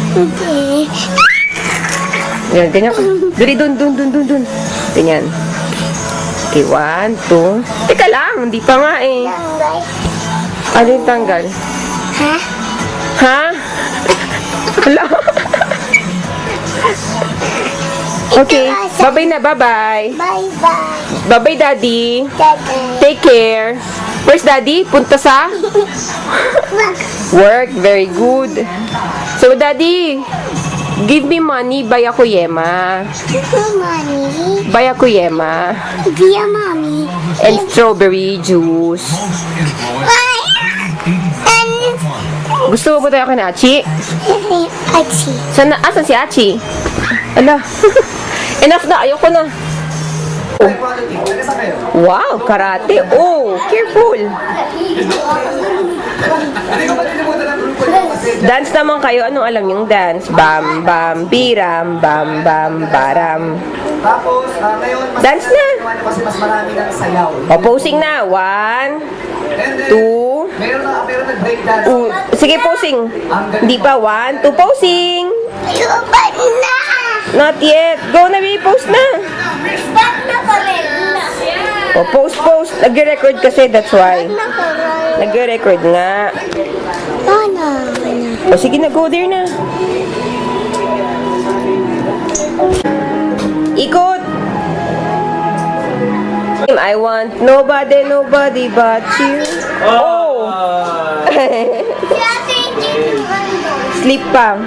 Okay. Yan, ganyan ka. Dali, dun. Ganyan. Okay, 1, 2. Teka lang, hindi pa nga eh. Tanggal. Ano yung tanggal? Ha? Ha? Wala. Okay, bye-bye na, bye-bye. Bye-bye. Bye-bye, Daddy. Dada. Take care. Where's Daddy? Punta sa? Work. Very good. So, Daddy, give me money, buy ako yema. Mommy. Buy ako yema. Via mommy. And strawberry juice. Why? And Gusto mo ba tayo kay Achi? Achi. Asan si Achi? Ala. Enough na, ayoko na. Wow, karate. Oh, careful. Dance naman kayo. Anong alam yung dance? Bam, bam, biram, bam, bam, baram. Tapos, ngayon, mas Dance na. kasi mas marami ng sayaw. O, posing na. 1, And then, 2. meron nag-break dance. Sige, posing. Hindi pa. 1, 2, posing. Lubat na! Not yet. Go na, baby. Post na. Ba't na pa rin na? O, post. Nag-record kasi. That's why. Na pa rin. Nag-record nga. Ano? O, sige na. Go there na. Ikot. I want nobody but you. Oh! Dati hindi Sleep pa.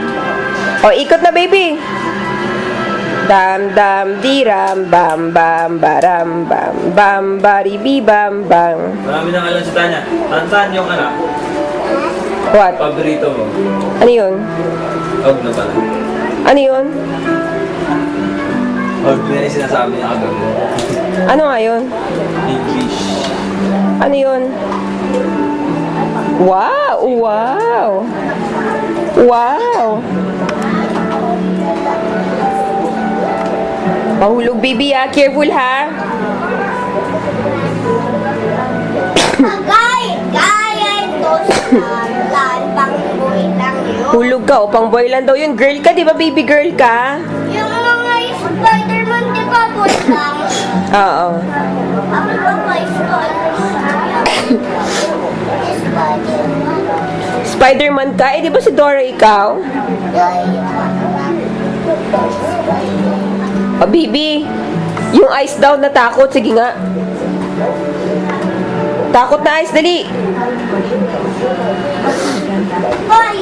O, ikot na, baby. Dam, dam, diram, bam, bam, baram, bam, bam, baribi, bam, bang. Marami nang alam sa Tanya. Tantan yung anak. What? Paborito mo. Ano yun? Huwag na pala. Ano yun? Huwag na yung sinasabi niya kagabi. Ano nga yun? English. Ano yun? Wow! Wow! Wow! Mahulog, baby, ha? Careful, ha? Gaya ito sa pang buhay lang yun. Hulog ka, o pang boy lang daw yun. Girl ka, di ba, baby girl ka? Yung mga Spider-Man, di ba, boy lang? Oo. Ako ba ba Spider-Man? Spider-Man ka? Eh, di ba si Dora ikaw? O, baby. Yung eyes daw natakot. Sige nga. Takot na eyes, dali. Boy!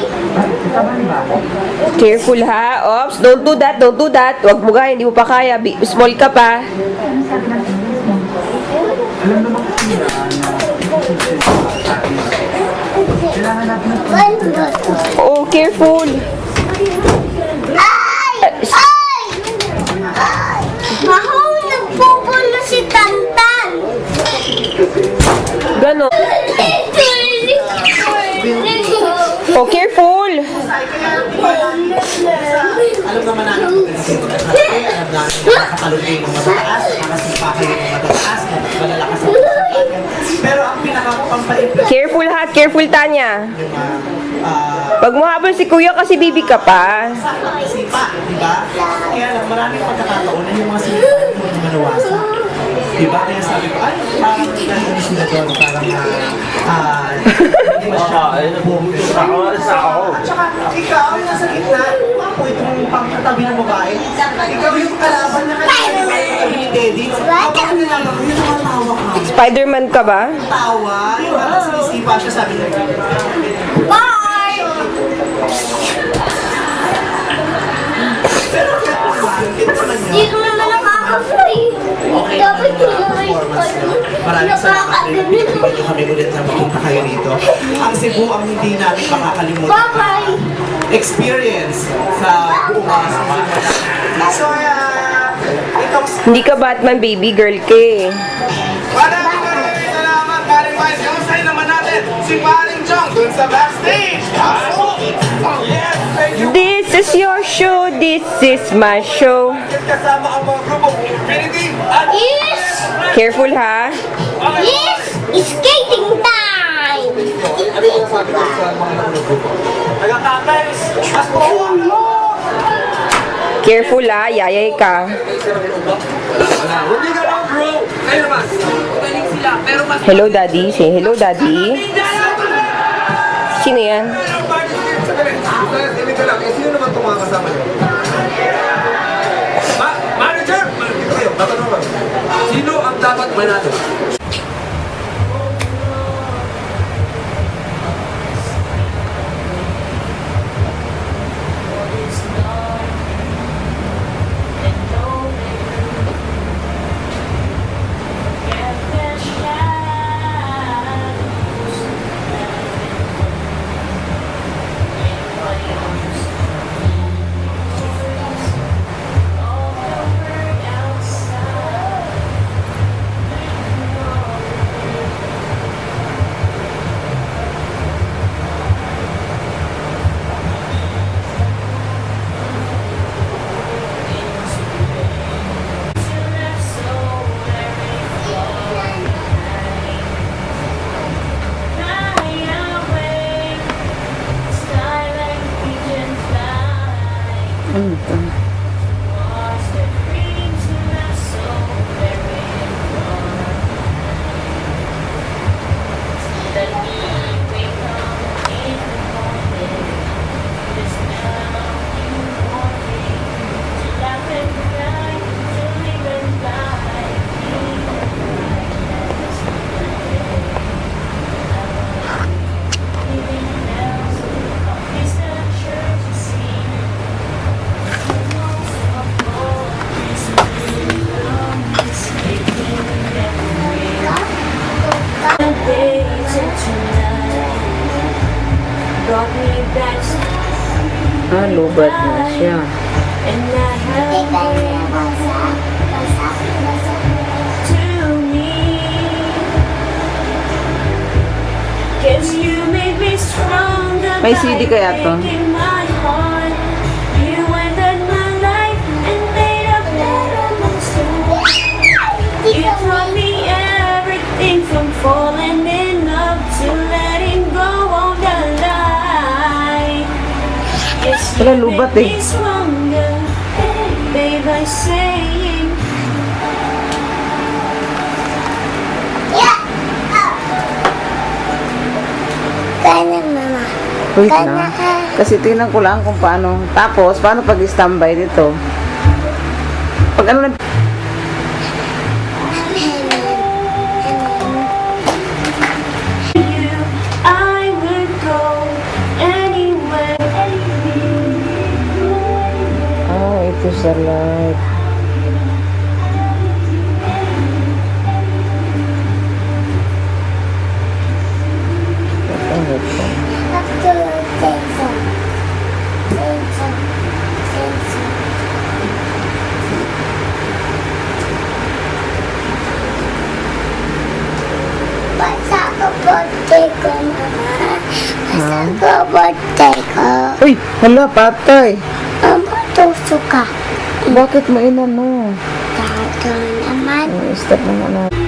Careful, ha? Ops, don't do that, don't do that. Huwag mo gaya, hindi mo pa kaya. Small ka pa. Oh, careful. Ay! Ay! Mahaw, nagpupulo si Tantan! Ganon. Oh, careful. Alam naman natin kung ganito na alam namin nakakatalugay ng matataas, nakasipa kayo ng matataas, malalakas ang pero ang pinakapampalipin Careful, ha? Careful, Tanya. Pag mo habol si kuya kasi bibi ka pa. sipa, di ba? Kaya lang maraming pagkakataon na yung mga sipa yung maluwasa. Di ba? Kaya sabi ko, ay, parang nandun sila doon, parang hindi masyadong bumuto. At saka, ikaw yung nasa gitna, ako itong pangkatabi ng babae. Ikaw yung kalaban na katabi ni Teddy. Kapag nilalang ko, yung mga tawa ka. Spider-Man ka ba? Tawa, yung parang sinisipa siya, sabi niya. Bye! Pero kaya naman Hindi ko naman nakaka-fly. Dapat ko naman Maraming salamat rin. Pwede kami ulit na mapunta kayo dito. Ang Cebu ang hindi namin makakalimutan Bye-bye! experience sa buong mga simula. So, itong Hindi ka Batman, baby girl ka eh. maraming salamat, Paring Vice. Kamustahin naman natin si Paring Chong dun sa backstage. Yes, thank you. This is your show, this is my show. Kasama ang mga grupo Infinity at Yes! Careful, ha? Yes! Skating time! Ano yung sabi ko sa mga nagulugo? Nagkakatay! Mas po! Careful yayay ka. Hindi ka lang, bro! Kayo naman! Magaling sila, pero mas... Hello, Daddy. Say hello, Daddy. Sino yan? Hindi ka lang, sino naman itong mga kasama niyo? Manager! Dito kayo, tatanong lang. Sino ang dapat manalo? Lubat na siya. May CD kaya to? You taught me everything from falling in love to letting go of the lie. Yes, Wala you lubat make me eh. stronger, babe, by saying Kaya mama. Wait na. Kasi tingnan ko lang kung paano. Tapos, paano pag-standby dito? Pag ano na... you, I would go anywhere. Ito sa light. After Jason. Jason. Jason. Basta ko birthday ko, mama. Basta ko birthday ko. Uy! Hala, patay! Mama, tuso ka. Bakit mo inano? Tato naman. Stop naman natin.